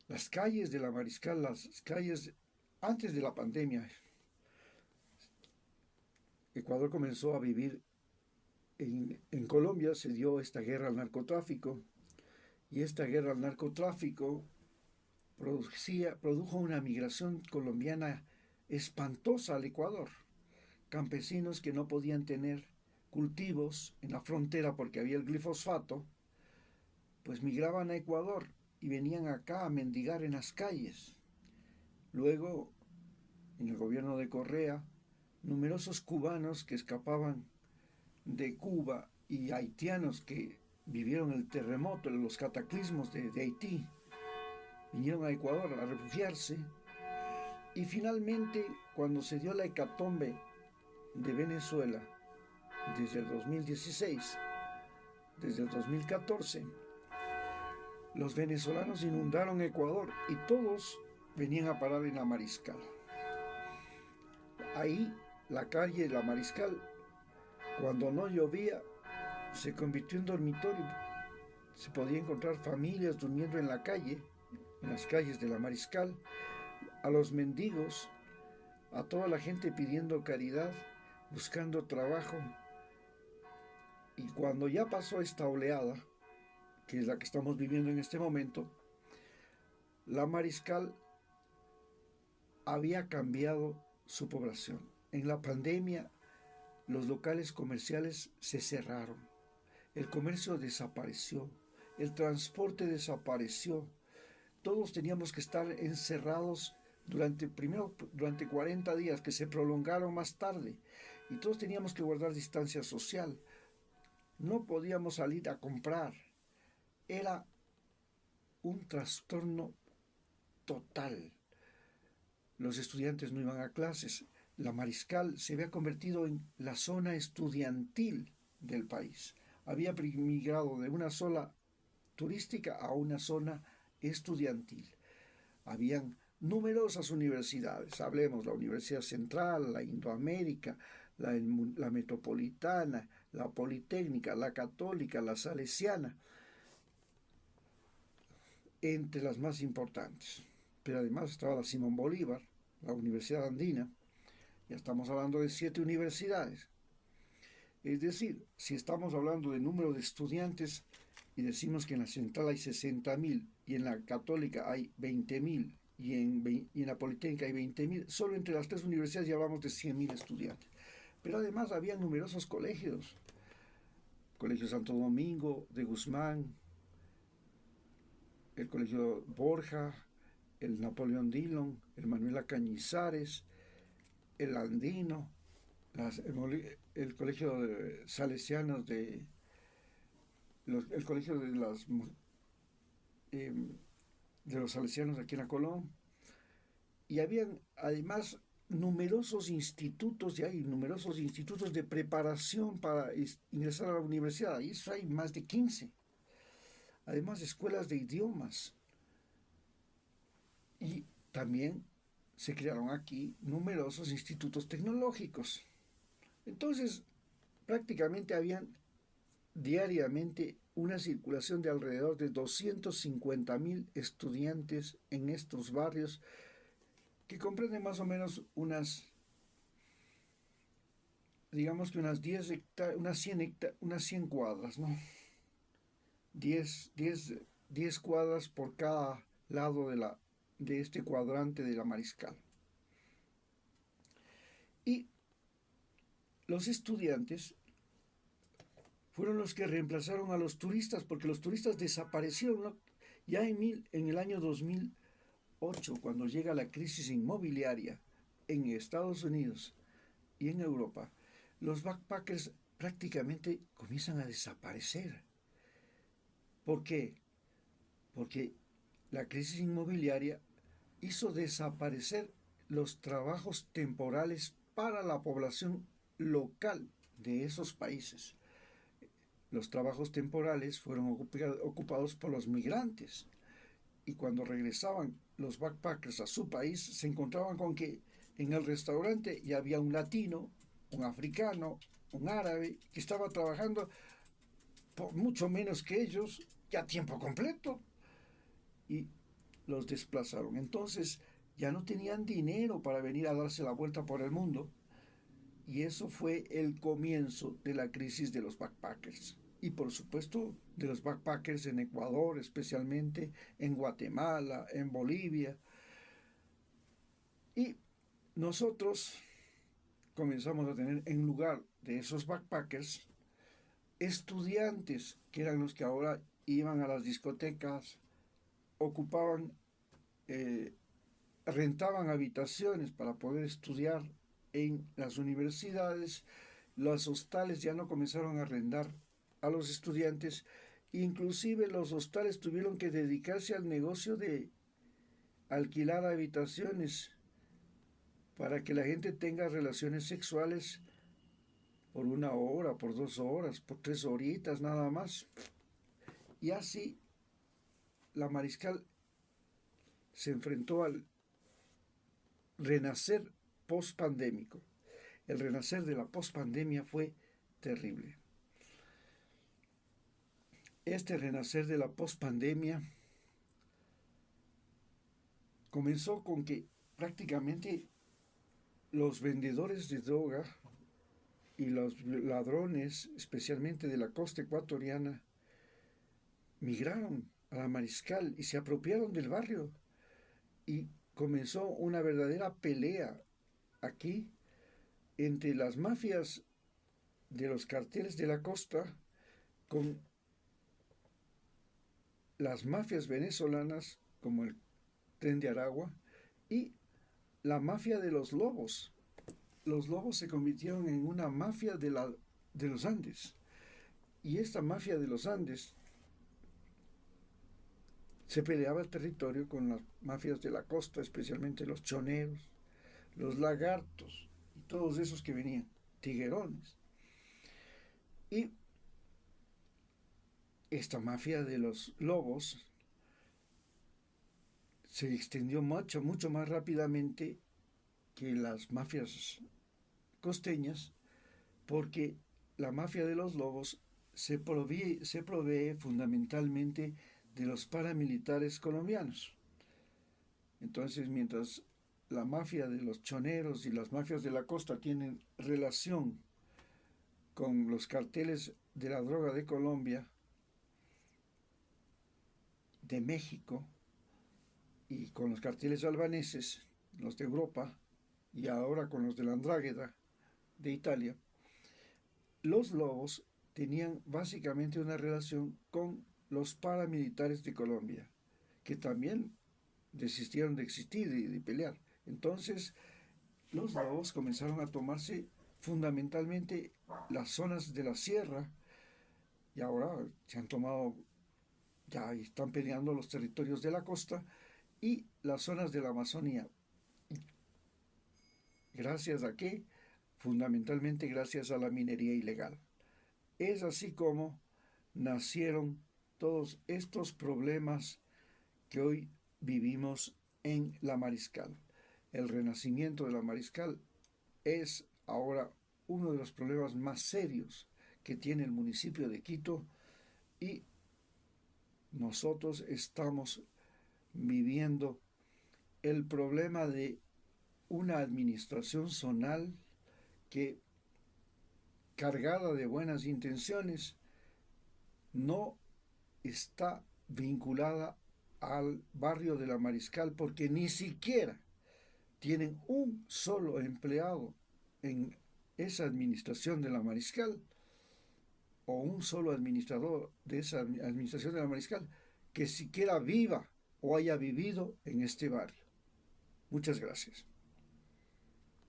Las calles de la Mariscal, las calles antes de la pandemia, Ecuador comenzó a vivir en Colombia, se dio esta guerra al narcotráfico y esta guerra al narcotráfico produjo una migración colombiana espantosa al Ecuador. Campesinos que no podían tener cultivos en la frontera porque había el glifosfato, pues migraban a Ecuador y venían acá a mendigar en las calles. Luego, en el gobierno de Correa, numerosos cubanos que escapaban de Cuba y haitianos que vivieron el terremoto, los cataclismos de Haití, vinieron a Ecuador a refugiarse. Y finalmente, cuando se dio la hecatombe de Venezuela, desde el 2016, desde el 2014, los venezolanos inundaron Ecuador y todos venían a parar en la Mariscal. Ahí, la calle La Mariscal, cuando no llovía, se convirtió en dormitorio. Se podía encontrar familias durmiendo en la calle, en las calles de La Mariscal, a los mendigos, a toda la gente pidiendo caridad, buscando trabajo. Y cuando ya pasó esta oleada, que es la que estamos viviendo en este momento, La Mariscal había cambiado su población. En la pandemia, los locales comerciales se cerraron, el comercio desapareció, el transporte desapareció, todos teníamos que estar encerrados primero durante 40 días que se prolongaron más tarde y todos teníamos que guardar distancia social. No podíamos salir a comprar. Era un trastorno total. Los estudiantes no iban a clases. La Mariscal se había convertido en la zona estudiantil del país. Había migrado de una zona turística a una zona estudiantil. Habían numerosas universidades, hablemos la Universidad Central, la Indoamérica, la Metropolitana, la Politécnica, la Católica, la Salesiana, entre las más importantes. Pero además estaba la Simón Bolívar, la Universidad Andina, ya estamos hablando de 7 universidades. Es decir, si estamos hablando de número de estudiantes y decimos que en la Central hay 60.000 y en la Católica hay 20.000 y en la Politécnica hay 20.000, solo entre las 3 universidades ya hablamos de 100.000 estudiantes. Pero además había numerosos colegios, Colegio Santo Domingo, de Guzmán, el Colegio Borja, el Napoleón Dillon, el Manuela Cañizares, el Andino, el Colegio de Salesianos el Colegio eh, de los Salesianos aquí en la Colón. Y habían además numerosos institutos, ya hay numerosos institutos de preparación para ingresar a la universidad. Ahí eso hay más de 15. Además, escuelas de idiomas. Y también se crearon aquí numerosos institutos tecnológicos. Entonces, prácticamente habían diariamente una circulación de alrededor de 250.000 estudiantes en estos barrios que comprenden más o menos digamos que unas 10 unas 100 cuadras, ¿no? 10 cuadras por cada lado de este cuadrante de la Mariscal. Y los estudiantes fueron los que reemplazaron a los turistas, porque los turistas desaparecieron, ¿no? Ya en el año 2008, cuando llega la crisis inmobiliaria en Estados Unidos y en Europa, los backpackers prácticamente comienzan a desaparecer. ¿Por qué? Porque la crisis inmobiliaria hizo desaparecer los trabajos temporales para la población local de esos países. Los trabajos temporales fueron ocupados por los migrantes y cuando regresaban los backpackers a su país se encontraban con que en el restaurante ya había un latino, un africano, un árabe que estaba trabajando por mucho menos que ellos, ya a tiempo completo. Y los desplazaron. Entonces ya no tenían dinero para venir a darse la vuelta por el mundo. Y eso fue el comienzo de la crisis de los backpackers. Y por supuesto de los backpackers en Ecuador, especialmente en Guatemala, en Bolivia. Y nosotros comenzamos a tener, en lugar de esos backpackers, estudiantes, que eran los que ahora iban a las discotecas, ocupaban, rentaban habitaciones para poder estudiar en las universidades. Los hostales ya no comenzaron a arrendar a los estudiantes, inclusive los hostales tuvieron que dedicarse al negocio de alquilar habitaciones para que la gente tenga relaciones sexuales por 1 hora, por 2 horas, por 3 horitas nada más. Y así la Mariscal se enfrentó al renacer post-pandémico. El renacer de la post-pandemia fue terrible. Este renacer de la post-pandemia comenzó con que prácticamente los vendedores de droga y los ladrones, especialmente de la costa ecuatoriana, migraron a la Mariscal y se apropiaron del barrio. Y comenzó una verdadera pelea aquí entre las mafias de los carteles de la costa con las mafias venezolanas, como el Tren de Aragua, y la mafia de los lobos. Los lobos se convirtieron en una mafia de los Andes. Y esta mafia de los Andes se peleaba el territorio con las mafias de la costa, especialmente los choneros, los lagartos y todos esos que venían, tiguerones. Y esta mafia de los lobos se extendió mucho más rápidamente que las mafias costeñas, porque la mafia de los lobos se provee fundamentalmente de los paramilitares colombianos. Entonces, mientras la mafia de los choneros y las mafias de la costa tienen relación con los carteles de la droga de Colombia, de México, y con los carteles albaneses, los de Europa, y ahora con los de la Andrágueda de Italia, los lobos tenían básicamente una relación con los paramilitares de Colombia, que también desistieron de existir y de pelear. Entonces, los lobos comenzaron a tomarse fundamentalmente las zonas de la sierra, y ahora se han tomado, ya están peleando los territorios de la costa y las zonas de la Amazonía. ¿Gracias a qué? Fundamentalmente gracias a la minería ilegal. Es así como nacieron todos estos problemas que hoy vivimos en la Mariscal. El renacimiento de la Mariscal es ahora uno de los problemas más serios que tiene el municipio de Quito, y nosotros estamos viviendo el problema de una administración zonal que, cargada de buenas intenciones, no está vinculada al barrio de la Mariscal, porque ni siquiera tienen un solo empleado en esa administración de la Mariscal, o un solo administrador de esa administración de la Mariscal que siquiera viva o haya vivido en este barrio. Muchas gracias.